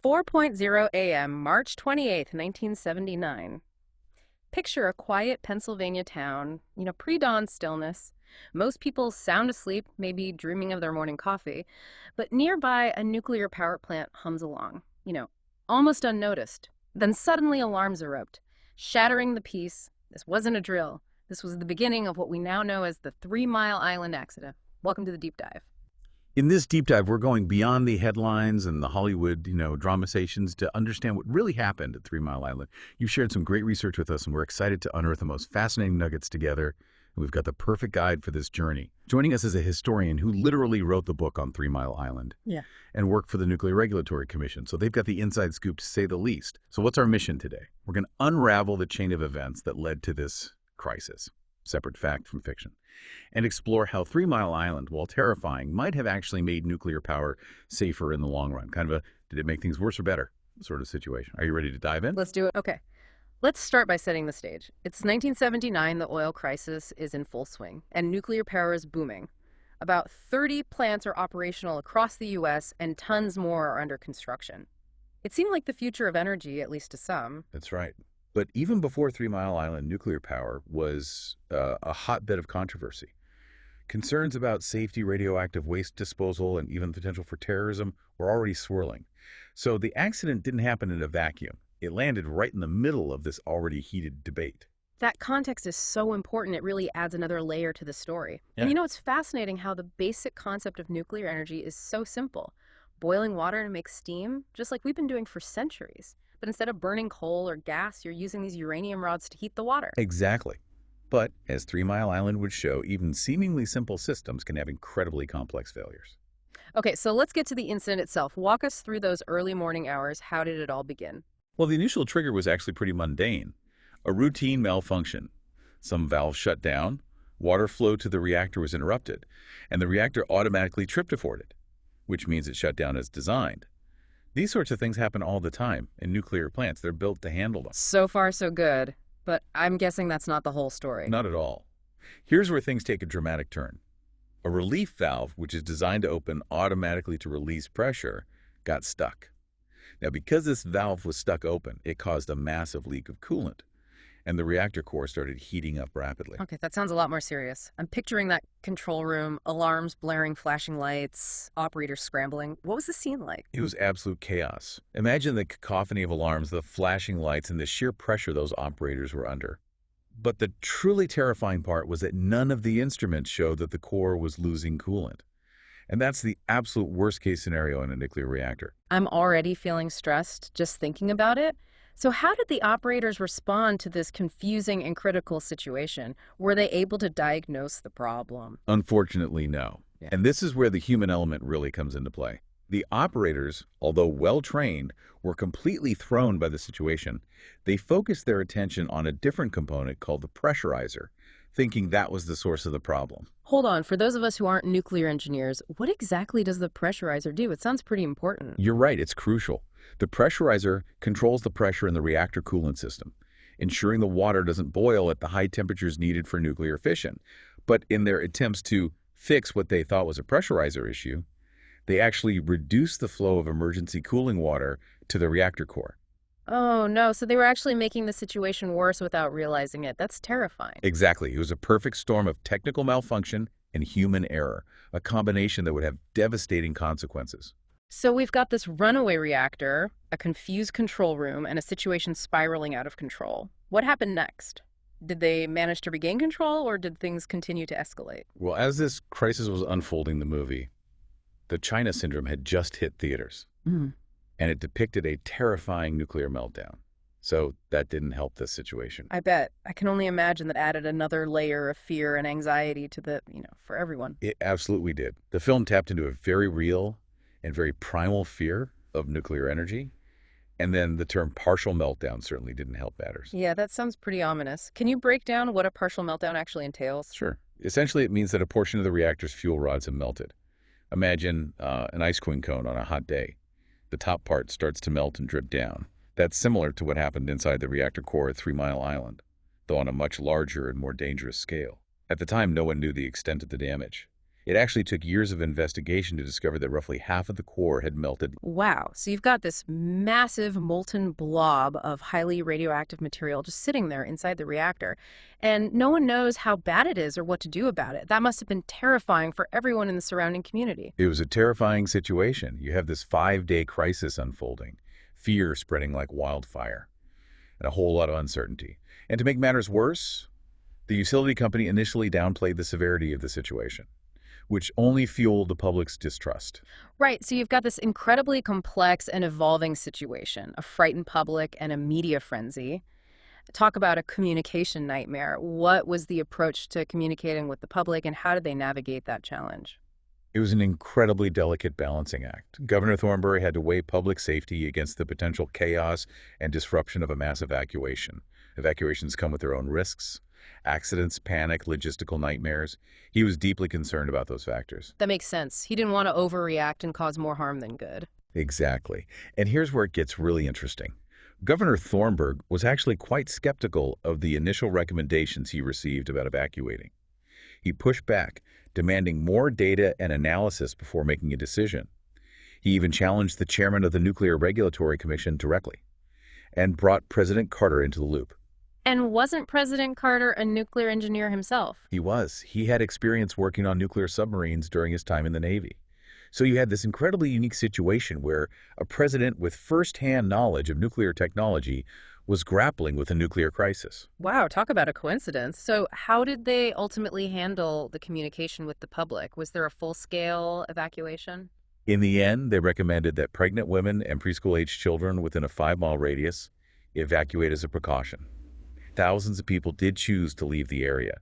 4:00 a.m., March 28th, 1979. Picture a quiet Pennsylvania town, pre-dawn stillness. Most people sound asleep, maybe dreaming of their morning coffee, but nearby a nuclear power plant hums along, almost unnoticed. Then suddenly alarms erupt, shattering the peace. This wasn't a drill. This was the beginning of what we now know as the 3 Mile Island accident. Welcome to the deep dive. In this deep dive, we're going beyond the headlines and the Hollywood, dramatizations to understand what really happened at 3 Mile Island. You've shared some great research with us, and we're excited to unearth the most fascinating nuggets together. And we've got the perfect guide for this journey. Joining us is a historian who literally wrote the book on 3 Mile Island and worked for the Nuclear Regulatory Commission. So they've got the inside scoop, to say the least. So what's our mission today? We're going to unravel the chain of events that led to this crisis, separate fact from fiction, and explore how 3 Mile Island, while terrifying, might have actually made nuclear power safer in the long run. Kind of a, did it make things worse or better sort of situation. Are you ready to dive in? Let's do it. Okay. Let's start by setting the stage. It's 1979, the oil crisis is in full swing, and nuclear power is booming. About 30 plants are operational across the U.S., and tons more are under construction. It seemed like the future of energy, at least to some. That's right. But even before 3 Mile Island, nuclear power was a hotbed of controversy. Concerns about safety, radioactive waste disposal, and even the potential for terrorism were already swirling. So the accident didn't happen in a vacuum. It landed right in the middle of this already heated debate. That context is so important, it really adds another layer to the story. Yeah. And it's fascinating how the basic concept of nuclear energy is so simple. Boiling water to make steam, just like we've been doing for centuries. But instead of burning coal or gas, you're using these uranium rods to heat the water. Exactly. But as 3 Mile Island would show, even seemingly simple systems can have incredibly complex failures. Okay, so let's get to the incident itself. Walk us through those early morning hours. How did it all begin? Well, the initial trigger was actually pretty mundane. A routine malfunction. Some valve shut down, water flow to the reactor was interrupted, and the reactor automatically triptiforted, which means it shut down as designed. These sorts of things happen all the time in nuclear plants. They're built to handle them. So far, so good. But I'm guessing that's not the whole story. Not at all. Here's where things take a dramatic turn. A relief valve, which is designed to open automatically to release pressure, got stuck. Now, because this valve was stuck open, it caused a massive leak of coolant, and the reactor core started heating up rapidly. Okay, that sounds a lot more serious. I'm picturing that control room, alarms blaring, flashing lights, operators scrambling. What was the scene like? It was absolute chaos. Imagine the cacophony of alarms, the flashing lights, and the sheer pressure those operators were under. But the truly terrifying part was that none of the instruments showed that the core was losing coolant. And that's the absolute worst-case scenario in a nuclear reactor. I'm already feeling stressed just thinking about it. So how did the operators respond to this confusing and critical situation? Were they able to diagnose the problem? Unfortunately, no. Yeah. And this is where the human element really comes into play. The operators, although well-trained, were completely thrown by the situation. They focused their attention on a different component called the pressurizer, thinking that was the source of the problem. Hold on, for those of us who aren't nuclear engineers, what exactly does the pressurizer do? It sounds pretty important. You're right, it's crucial. The pressurizer controls the pressure in the reactor coolant system, ensuring the water doesn't boil at the high temperatures needed for nuclear fission. But in their attempts to fix what they thought was a pressurizer issue, they actually reduced the flow of emergency cooling water to the reactor core. Oh no, so they were actually making the situation worse without realizing it. That's terrifying. Exactly. It was a perfect storm of technical malfunction and human error, a combination that would have devastating consequences. So we've got this runaway reactor, a confused control room, and a situation spiraling out of control. What happened next? Did they manage to regain control, or did things continue to escalate? Well, as this crisis was unfolding in the movie, the China syndrome had just hit theaters, and it depicted a terrifying nuclear meltdown. So that didn't help this situation. I bet. I can only imagine that added another layer of fear and anxiety to for everyone. It absolutely did. The film tapped into a very real and very primal fear of nuclear energy. And then the term partial meltdown certainly didn't help matters. Yeah, that sounds pretty ominous. Can you break down what a partial meltdown actually entails? Sure. Essentially, it means that a portion of the reactor's fuel rods have melted. Imagine an ice cream cone on a hot day. The top part starts to melt and drip down. That's similar to what happened inside the reactor core at 3 Mile Island, though on a much larger and more dangerous scale. At the time, no one knew the extent of the damage. It actually took years of investigation to discover that roughly half of the core had melted. Wow. So you've got this massive molten blob of highly radioactive material just sitting there inside the reactor. And no one knows how bad it is or what to do about it. That must have been terrifying for everyone in the surrounding community. It was a terrifying situation. You have this 5-day crisis unfolding, fear spreading like wildfire, and a whole lot of uncertainty. And to make matters worse, the utility company initially downplayed the severity of the situation, which only fueled the public's distrust. Right. So you've got this incredibly complex and evolving situation, a frightened public and a media frenzy. Talk about a communication nightmare. What was the approach to communicating with the public and how did they navigate that challenge? It was an incredibly delicate balancing act. Governor Thornberry had to weigh public safety against the potential chaos and disruption of a mass evacuation. Evacuations come with their own risks, accidents, panic, logistical nightmares. He was deeply concerned about those factors. That makes sense. He didn't want to overreact and cause more harm than good. Exactly. And here's where it gets really interesting. Governor Thornburg was actually quite skeptical of the initial recommendations he received about evacuating. He pushed back, demanding more data and analysis before making a decision. He even challenged the chairman of the Nuclear Regulatory Commission directly and brought President Carter into the loop. And wasn't President Carter a nuclear engineer himself? He was. He had experience working on nuclear submarines during his time in the Navy. So you had this incredibly unique situation where a president with firsthand knowledge of nuclear technology was grappling with a nuclear crisis. Wow, talk about a coincidence. So, how did they ultimately handle the communication with the public? Was there a full-scale evacuation? In the end, they recommended that pregnant women and preschool-aged children within a 5-mile radius evacuate as a precaution. Thousands of people did choose to leave the area,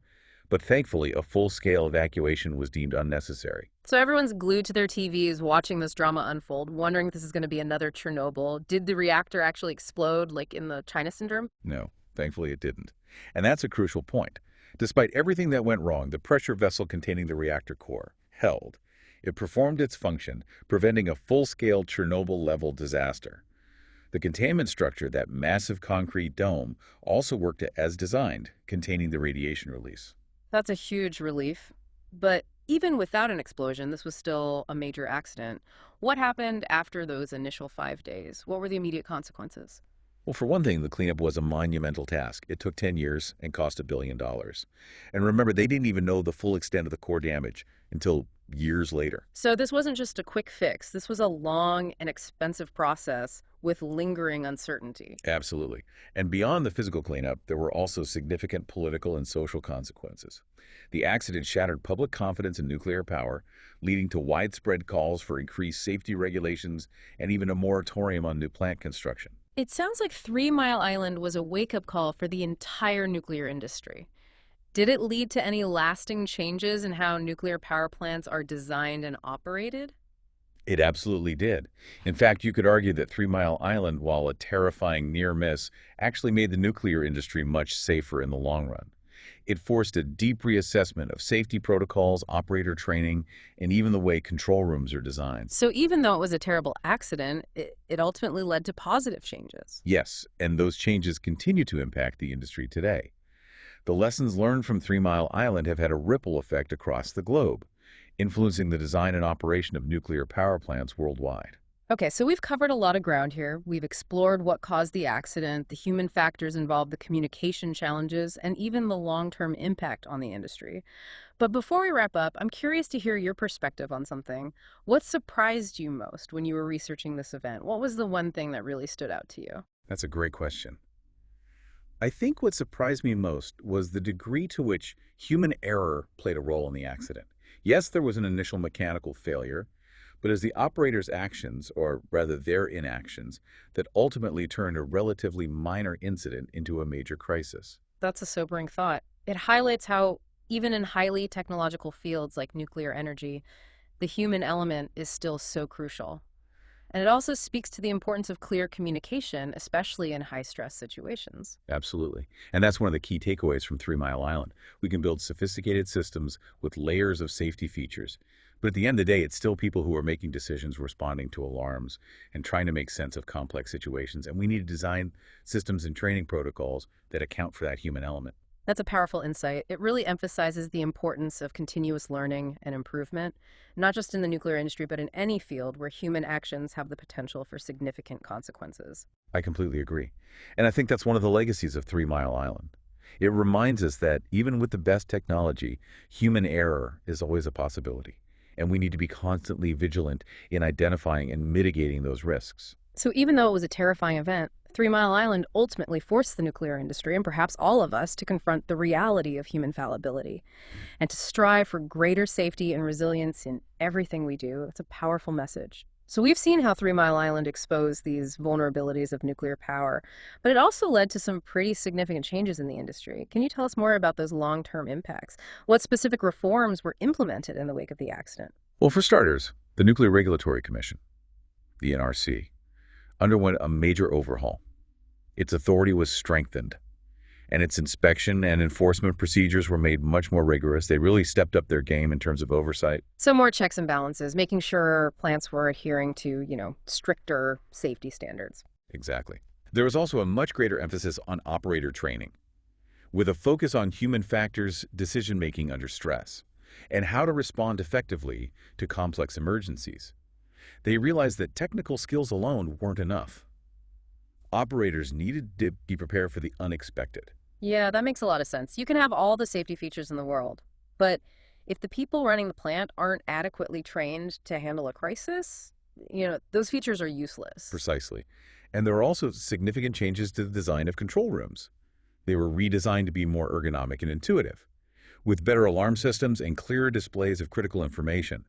but thankfully a full-scale evacuation was deemed unnecessary. So everyone's glued to their TVs watching this drama unfold, wondering if this is going to be another Chernobyl. Did the reactor actually explode like in the China syndrome? No, thankfully it didn't. And that's a crucial point. Despite everything that went wrong, the pressure vessel containing the reactor core held. It performed its function, preventing a full-scale Chernobyl-level disaster. The containment structure, that massive concrete dome, also worked as designed, containing the radiation release. That's a huge relief. But even without an explosion, this was still a major accident. What happened after those initial 5 days? What were the immediate consequences? Well, for one thing, the cleanup was a monumental task. It took 10 years and cost $1 billion. And remember, they didn't even know the full extent of the core damage until years later. So this wasn't just a quick fix. This was a long and expensive process with lingering uncertainty. Absolutely. And beyond the physical cleanup, there were also significant political and social consequences. The accident shattered public confidence in nuclear power, leading to widespread calls for increased safety regulations and even a moratorium on new plant construction. It sounds like 3 Mile Island was a wake-up call for the entire nuclear industry. Did it lead to any lasting changes in how nuclear power plants are designed and operated? It absolutely did. In fact, you could argue that 3 Mile Island, while a terrifying near miss, actually made the nuclear industry much safer in the long run. It forced a deep reassessment of safety protocols, operator training, and even the way control rooms are designed. So even though it was a terrible accident, it ultimately led to positive changes. Yes, and those changes continue to impact the industry today. The lessons learned from 3 Mile Island have had a ripple effect across the globe, influencing the design and operation of nuclear power plants worldwide. Okay, so we've covered a lot of ground here. We've explored what caused the accident, the human factors involved, the communication challenges, and even the long-term impact on the industry. But before we wrap up, I'm curious to hear your perspective on something. What surprised you most when you were researching this event? What was the one thing that really stood out to you? That's a great question. I think what surprised me most was the degree to which human error played a role in the accident. Yes, there was an initial mechanical failure, but as the operator's actions, or rather their inactions, that ultimately turned a relatively minor incident into a major crisis. That's a sobering thought. It highlights how, even in highly technological fields like nuclear energy, the human element is still so crucial. And it also speaks to the importance of clear communication, especially in high-stress situations. Absolutely. And that's one of the key takeaways from 3 Mile Island. We can build sophisticated systems with layers of safety features. But at the end of the day, it's still people who are making decisions, responding to alarms, and trying to make sense of complex situations. And we need to design systems and training protocols that account for that human element. That's a powerful insight. It really emphasizes the importance of continuous learning and improvement, not just in the nuclear industry, but in any field where human actions have the potential for significant consequences. I completely agree. And I think that's one of the legacies of Three Mile Island. It reminds us that even with the best technology, human error is always a possibility. And we need to be constantly vigilant in identifying and mitigating those risks. So, even though it was a terrifying event, 3 Mile Island ultimately forced the nuclear industry and perhaps all of us to confront the reality of human fallibility and to strive for greater safety and resilience in everything we do. It's a powerful message. So, we've seen how 3 Mile Island exposed these vulnerabilities of nuclear power, but it also led to some pretty significant changes in the industry. Can you tell us more about those long term impacts? What specific reforms were implemented in the wake of the accident? Well, for starters, the Nuclear Regulatory Commission, the NRC, underwent a major overhaul. Its authority was strengthened, and its inspection and enforcement procedures were made much more rigorous. They really stepped up their game in terms of oversight. So, more checks and balances, making sure plants were adhering to, stricter safety standards. Exactly. There was also a much greater emphasis on operator training, with a focus on human factors, decision-making under stress, and how to respond effectively to complex emergencies. They realized that technical skills alone weren't enough. Operators needed to be prepared for the unexpected. Yeah, that makes a lot of sense. You can have all the safety features in the world, but if the people running the plant aren't adequately trained to handle a crisis, those features are useless. Precisely. And there were also significant changes to the design of control rooms. They were redesigned to be more ergonomic and intuitive, with better alarm systems and clearer displays of critical information.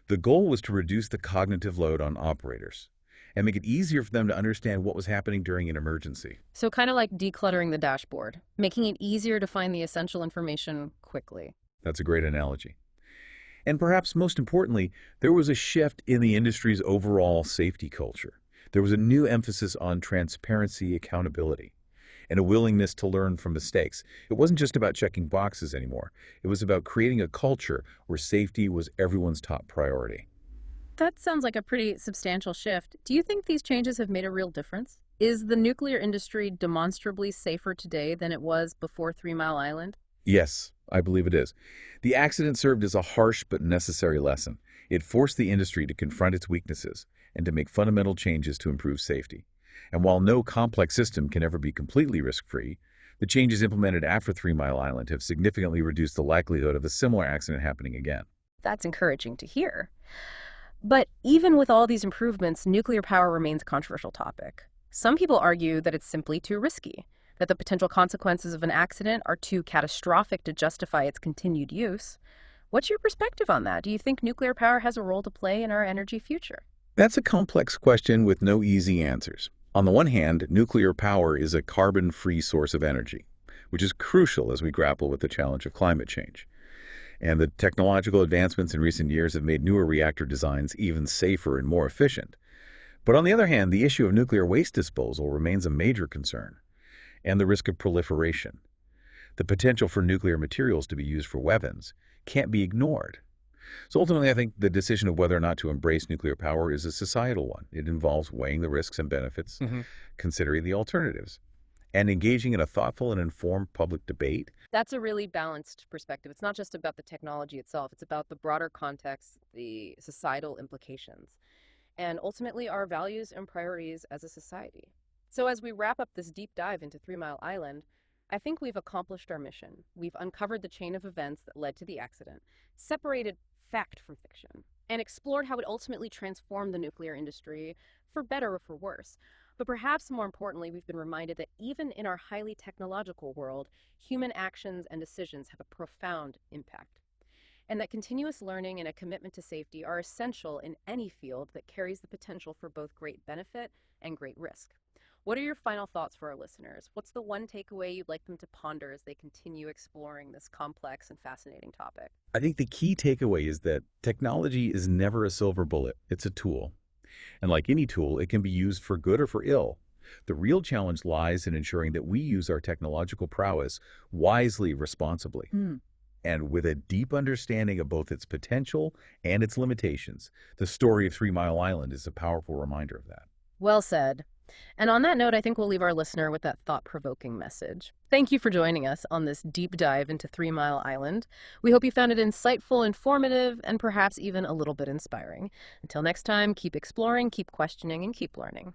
The goal was to reduce the cognitive load on operators and make it easier for them to understand what was happening during an emergency. So, kind of like decluttering the dashboard, making it easier to find the essential information quickly. That's a great analogy. And perhaps most importantly, there was a shift in the industry's overall safety culture. There was a new emphasis on transparency, accountability, and a willingness to learn from mistakes. It wasn't just about checking boxes anymore. It was about creating a culture where safety was everyone's top priority. That sounds like a pretty substantial shift. Do you think these changes have made a real difference? Is the nuclear industry demonstrably safer today than it was before 3 Mile Island? Yes, I believe it is. The accident served as a harsh but necessary lesson. It forced the industry to confront its weaknesses and to make fundamental changes to improve safety. And while no complex system can ever be completely risk-free, the changes implemented after 3 Mile Island have significantly reduced the likelihood of a similar accident happening again. That's encouraging to hear. But even with all these improvements, nuclear power remains a controversial topic. Some people argue that it's simply too risky, that the potential consequences of an accident are too catastrophic to justify its continued use. What's your perspective on that? Do you think nuclear power has a role to play in our energy future? That's a complex question with no easy answers. On the one hand, nuclear power is a carbon-free source of energy, which is crucial as we grapple with the challenge of climate change. And the technological advancements in recent years have made newer reactor designs even safer and more efficient. But on the other hand, the issue of nuclear waste disposal remains a major concern, and the risk of proliferation. The potential for nuclear materials to be used for weapons can't be ignored. So ultimately, I think the decision of whether or not to embrace nuclear power is a societal one. It involves weighing the risks and benefits, considering the alternatives, and engaging in a thoughtful and informed public debate. That's a really balanced perspective. It's not just about the technology itself, it's about the broader context, the societal implications, and ultimately our values and priorities as a society. So, as we wrap up this deep dive into 3 Mile Island, I think we've accomplished our mission. We've uncovered the chain of events that led to the accident, separated fact from fiction, and explored how it ultimately transformed the nuclear industry, for better or for worse. But perhaps more importantly, we've been reminded that even in our highly technological world, human actions and decisions have a profound impact, and that continuous learning and a commitment to safety are essential in any field that carries the potential for both great benefit and great risk. What are your final thoughts for our listeners? What's the one takeaway you'd like them to ponder as they continue exploring this complex and fascinating topic? I think the key takeaway is that technology is never a silver bullet. It's a tool. And like any tool, it can be used for good or for ill. The real challenge lies in ensuring that we use our technological prowess wisely, responsibly, and with a deep understanding of both its potential and its limitations. The story of 3 Mile Island is a powerful reminder of that. Well said. And on that note, I think we'll leave our listener with that thought provoking message. Thank you for joining us on this deep dive into 3 Mile Island. We hope you found it insightful, informative, and perhaps even a little bit inspiring. Until next time, keep exploring, keep questioning, and keep learning.